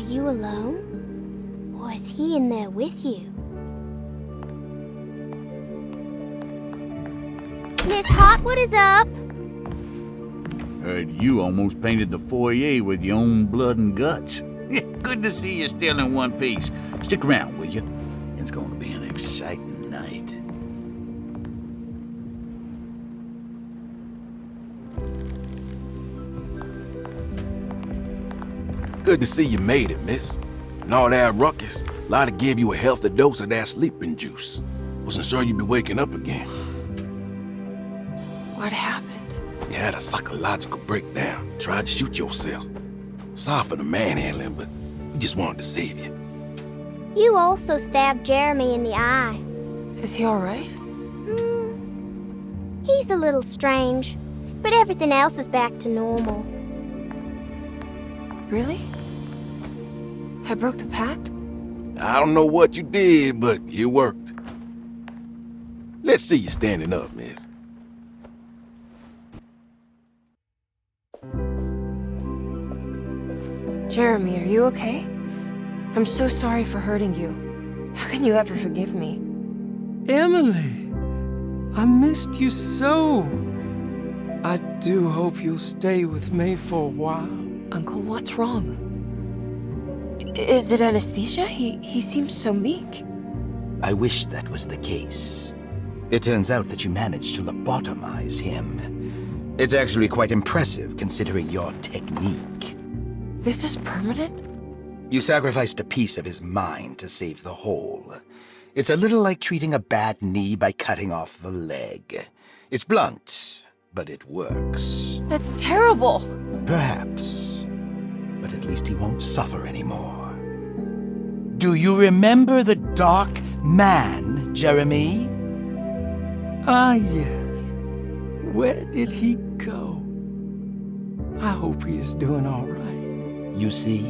you alone? Or is he in there with you? Miss Hartwood is up! Heard you almost painted the foyer with your own blood and guts. Good to see you still in one piece. Stick around, will you? It's going to be an exciting night. Good to see you made it, miss. And all that ruckus, Lotta gave you a healthy dose of that sleeping juice. Wasn't sure you'd be waking up again. What happened? You had a psychological breakdown. Tried to shoot yourself. Sorry for the manhandling, but we just wanted to save you. You also stabbed Jeremy in the eye. Is he alright? He's a little strange, but everything else is back to normal. Really? I broke the pact? I don't know what you did, but it worked. Let's see you standing up, miss. Jeremy, are you okay? I'm so sorry for hurting you. How can you ever forgive me? Emily, I missed you so. I do hope you'll stay with me for a while. Uncle, what's wrong? Is it anesthesia? He seems so meek. I wish that was the case. It turns out that you managed to lobotomize him. It's actually quite impressive considering your technique. This is permanent? You sacrificed a piece of his mind to save the whole. It's a little like treating a bad knee by cutting off the leg. It's blunt, but it works. That's terrible. Perhaps. But at least he won't suffer anymore. Do you remember the Dark Man, Jeremy? Ah, yes. Where did he go? I hope he is doing all right. You see?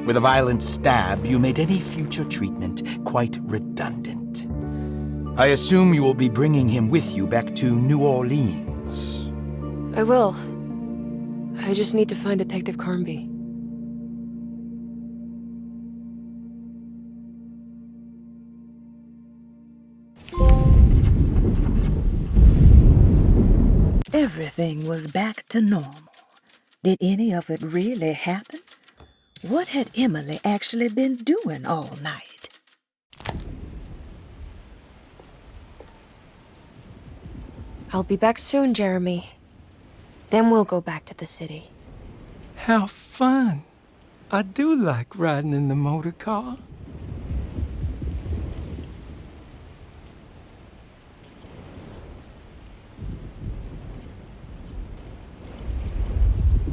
With a violent stab, you made any future treatment quite redundant. I assume you will be bringing him with you back to New Orleans. I will. I just need to find Detective Carnby. Everything was back to normal. Did any of it really happen? What had Emily actually been doing all night? I'll be back soon, Jeremy. Then we'll go back to the city. How fun. I do like riding in the motor car.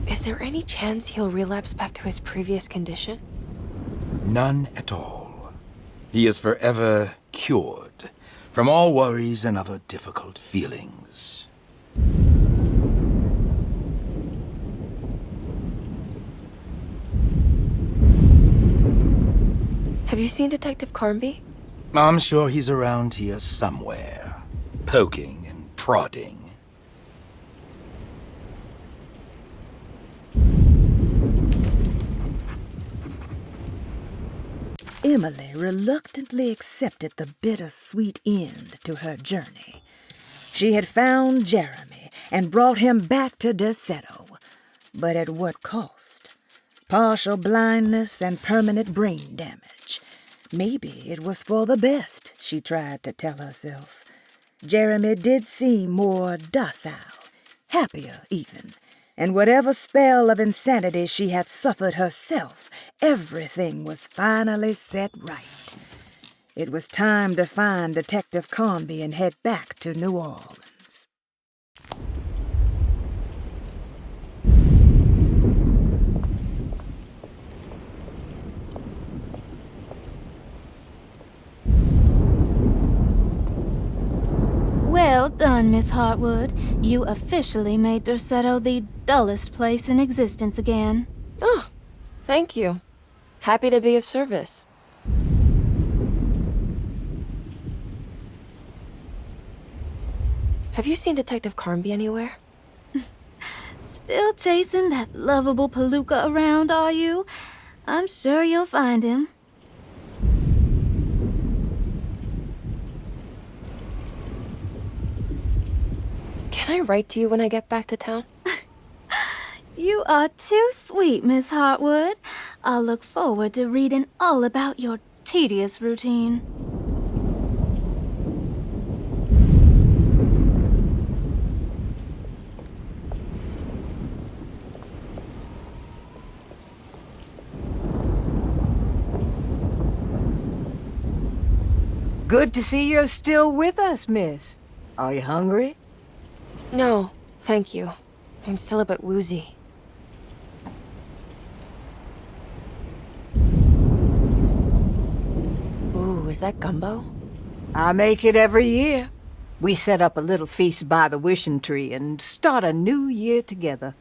Is there any chance he'll relapse back to his previous condition? None at all. He is forever cured from all worries and other difficult feelings. Have you seen Detective Carnby? I'm sure he's around here somewhere, poking and prodding. Emily reluctantly accepted the bittersweet end to her journey. She had found Jeremy and brought him back to Derceto, but at what cost? Partial blindness and permanent brain damage. Maybe it was for the best, she tried to tell herself. Jeremy did seem more docile, happier even. And whatever spell of insanity she had suffered herself, everything was finally set right. It was time to find Detective Carnby and head back to New Orleans. Well done, Miss Hartwood. You officially made Derceto the dullest place in existence again. Oh, thank you. Happy to be of service. Have you seen Detective Carnby anywhere? Still chasing that lovable palooka around, are you? I'm sure you'll find him. Can I write to you when I get back to town? You are too sweet, Miss Hartwood. I'll look forward to reading all about your tedious routine. Good to see you're still with us, miss. Are you hungry? No, thank you. I'm still a bit woozy. Ooh, is that gumbo? I make it every year. We set up a little feast by the wishing tree and start a new year together.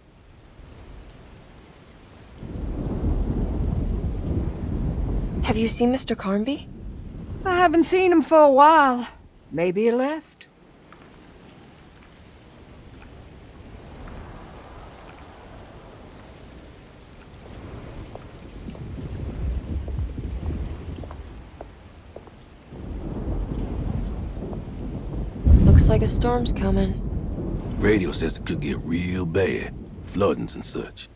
Have you seen Mr. Carnby? I haven't seen him for a while. Maybe he left. Looks like a storm's coming. Radio says it could get real bad. Floodings and such.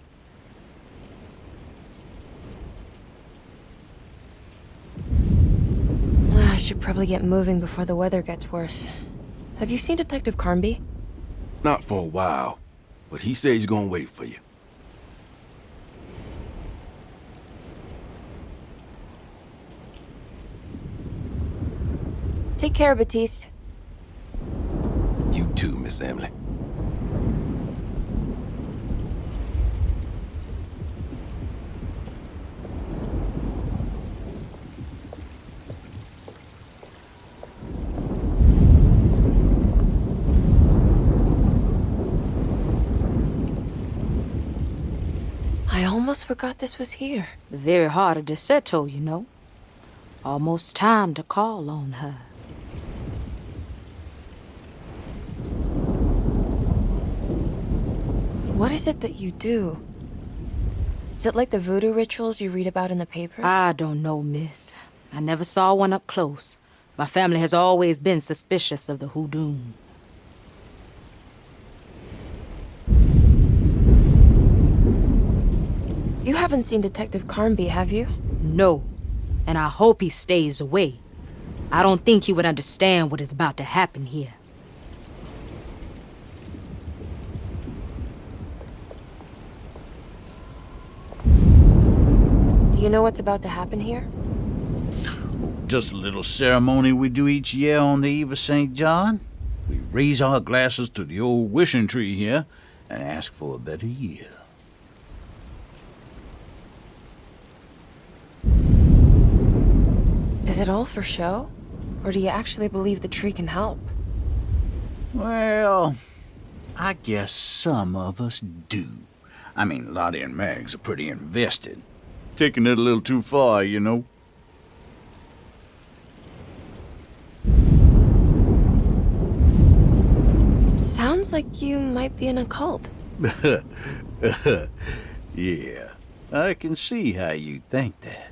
I should probably get moving before the weather gets worse. Have you seen Detective Carnby? Not for a while, but he says he's gonna wait for you. Take care, Batiste. You too, Miss Emily. I almost forgot this was here. The very heart of Derceto, you know. Almost time to call on her. What is it that you do? Is it like the voodoo rituals you read about in the papers? I don't know, miss. I never saw one up close. My family has always been suspicious of the hoodoo. You haven't seen Detective Carnby, have you? No, and I hope he stays away. I don't think he would understand what is about to happen here. Do you know what's about to happen here? Just a little ceremony we do each year on the eve of St. John. We raise our glasses to the old wishing tree here and ask for a better year. Is it all for show? Or do you actually believe the tree can help? Well, I guess some of us do. I mean, Lottie and Mags are pretty invested. Taking it a little too far, you know. Sounds like you might be in a cult. Yeah, I can see how you think that.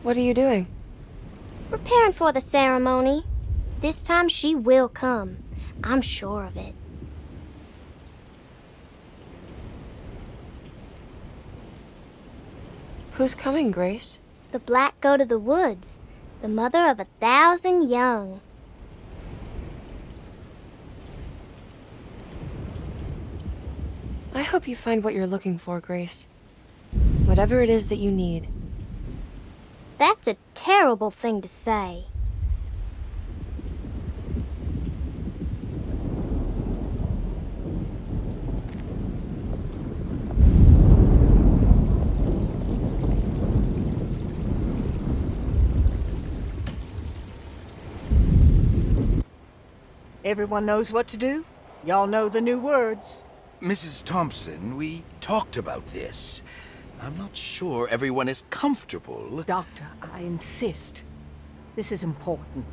What are you doing? Preparing for the ceremony. This time she will come. I'm sure of it. Who's coming, Grace? The black go to the woods, the mother of 1,000 young. I hope you find what you're looking for, Grace. Whatever it is that you need. That's a terrible thing to say. Everyone knows what to do? Y'all know the new words. Mrs. Thompson, we talked about this. I'm not sure everyone is comfortable. Doctor, I insist. This is important.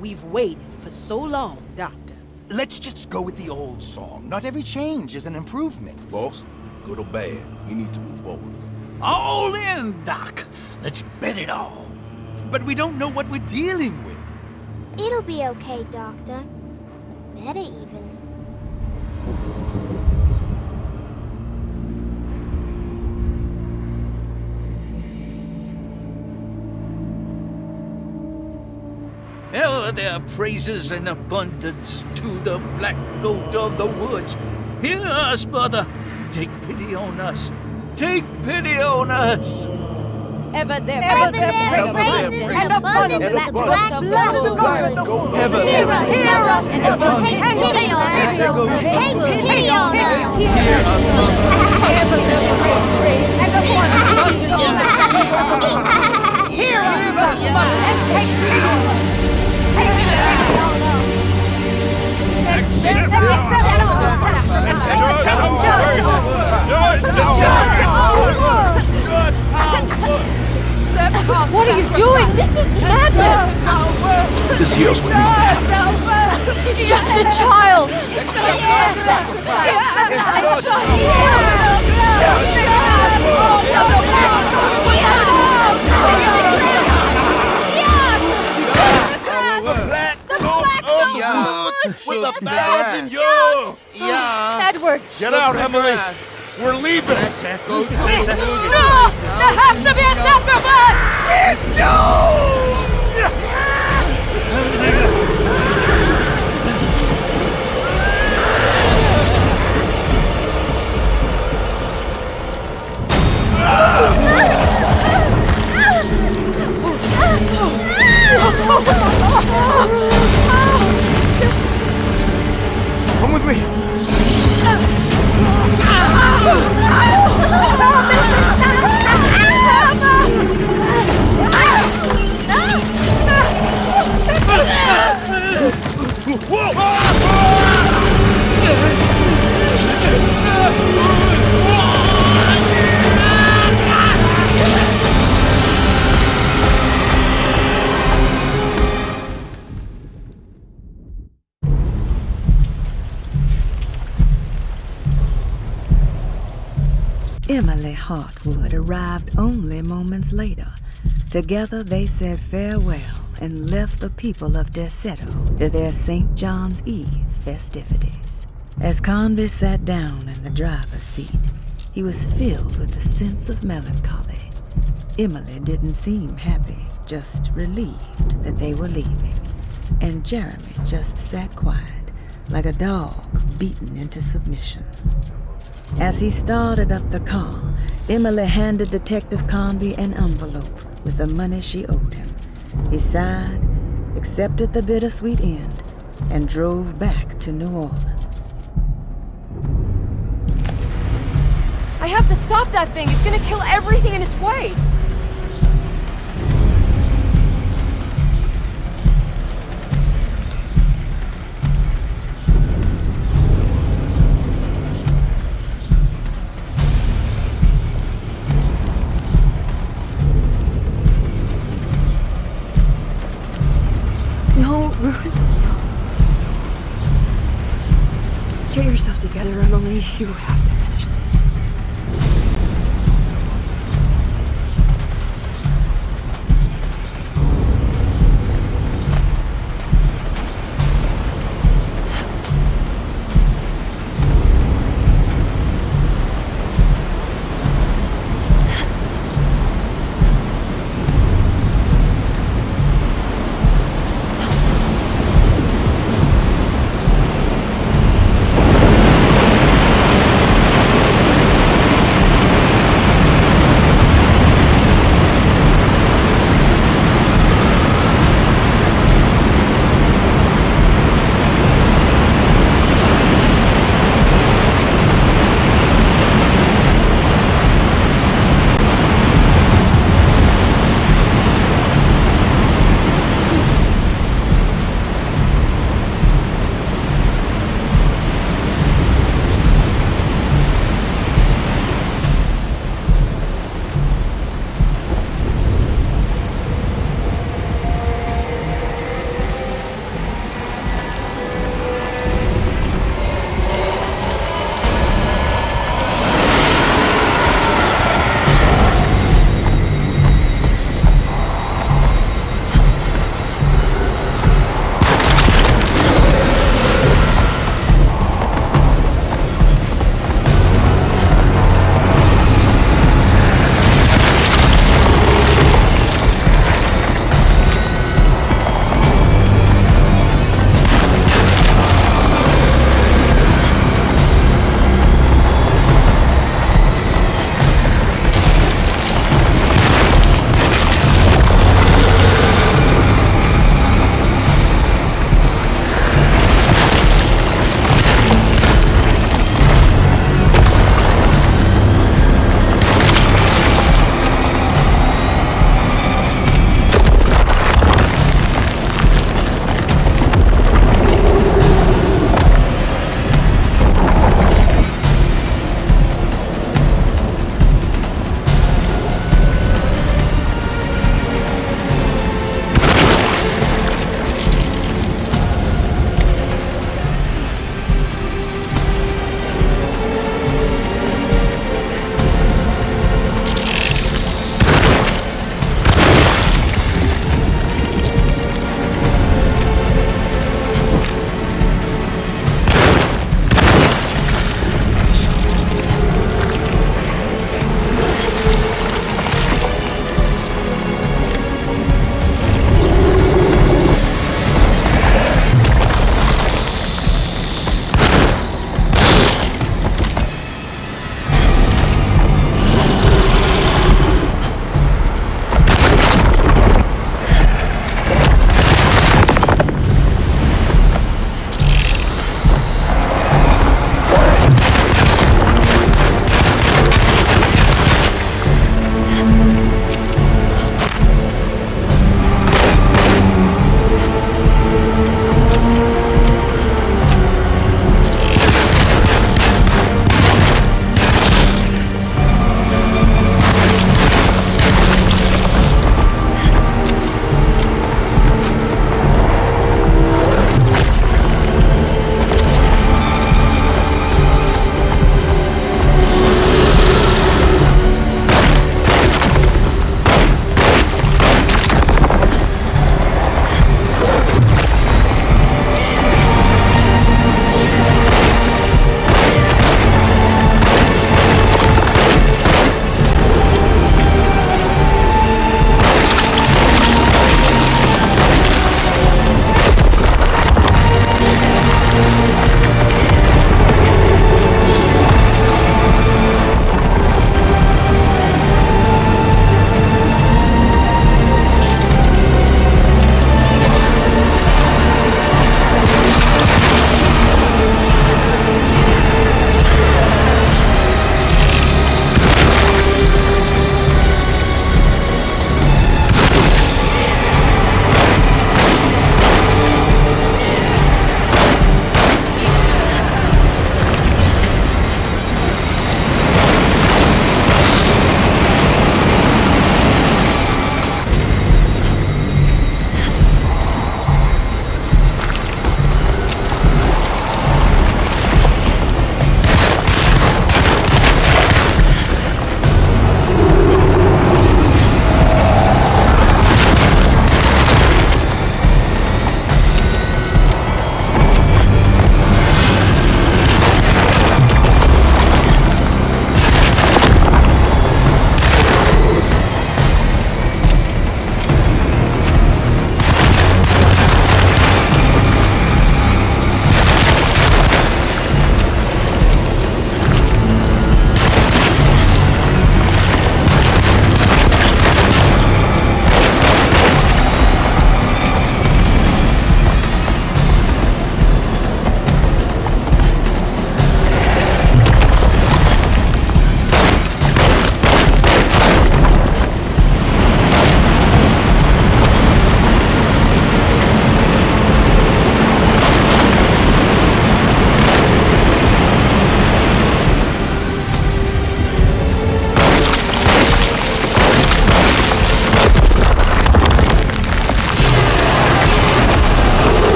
We've waited for so long, Doctor. Let's just go with the old song. Not every change is an improvement. Boss, good or bad, we need to move forward. All in, Doc. Let's bet it all. But we don't know what we're dealing with. It'll be okay, Doctor. Better even. Ever their praises and abundance to the black goat of the woods. Hear us, brother. Take pity on us. Take pity on us. Ever their praises and abundance to the black goat of the woods. Ever Hear us, and take pity on us. Take pity on us. hear us, Ever their praises and abundance to the black goat. Hear us, and take pity on us. What are you doing? This is madness! This here's what needs to happen. She's just a child! With 1,000 years! Edward! Get out, Emily! We're leaving! No! There has to be a sacrifice! Come with me. Emily Hartwood arrived only moments later. Together they said farewell and left the people of Derceto to their St. John's Eve festivities. As Conby sat down in the driver's seat, he was filled with a sense of melancholy. Emily didn't seem happy, just relieved that they were leaving. And Jeremy just sat quiet, like a dog beaten into submission. As he started up the car, Emily handed Detective Conby an envelope with the money she owed him. He sighed, accepted the bittersweet end, and drove back to New Orleans. I have to stop that thing! It's gonna kill everything in its way! No, Ruth. Get yourself together, Emily. You have to finish this.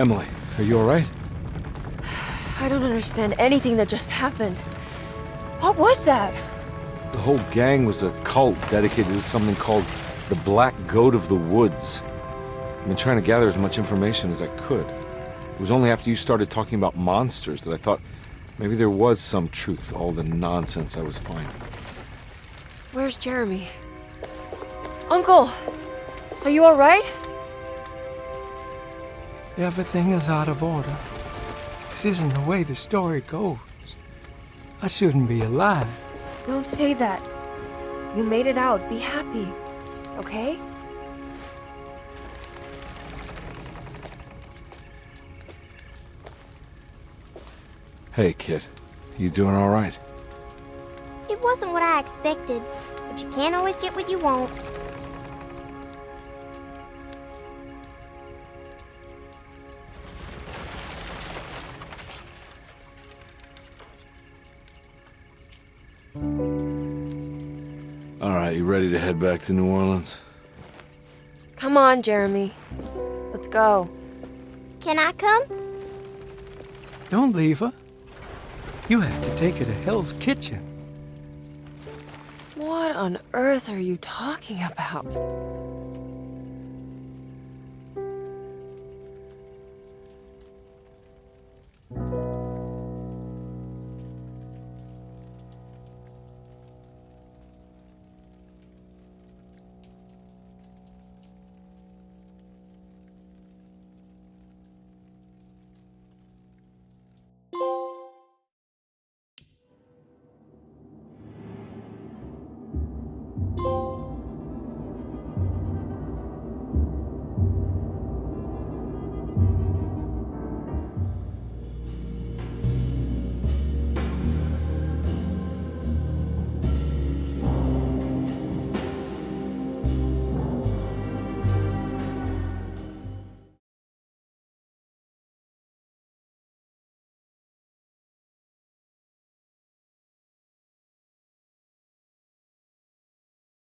Emily, are you alright? I don't understand anything that just happened. What was that? The whole gang was a cult dedicated to something called the Black Goat of the Woods. I've been trying to gather as much information as I could. It was only after you started talking about monsters that I thought maybe there was some truth to all the nonsense I was finding. Where's Jeremy? Uncle! Are you alright? Everything is out of order. This isn't the way the story goes. I shouldn't be alive. Don't say that. You made it out. Be happy. Okay? Hey, kid. You doing alright? It wasn't what I expected, but you can't always get what you want. Alright, you ready to head back to New Orleans? Come on, Jeremy. Let's go. Can I come? Don't leave her. You have to take her to Hell's Kitchen. What on earth are you talking about?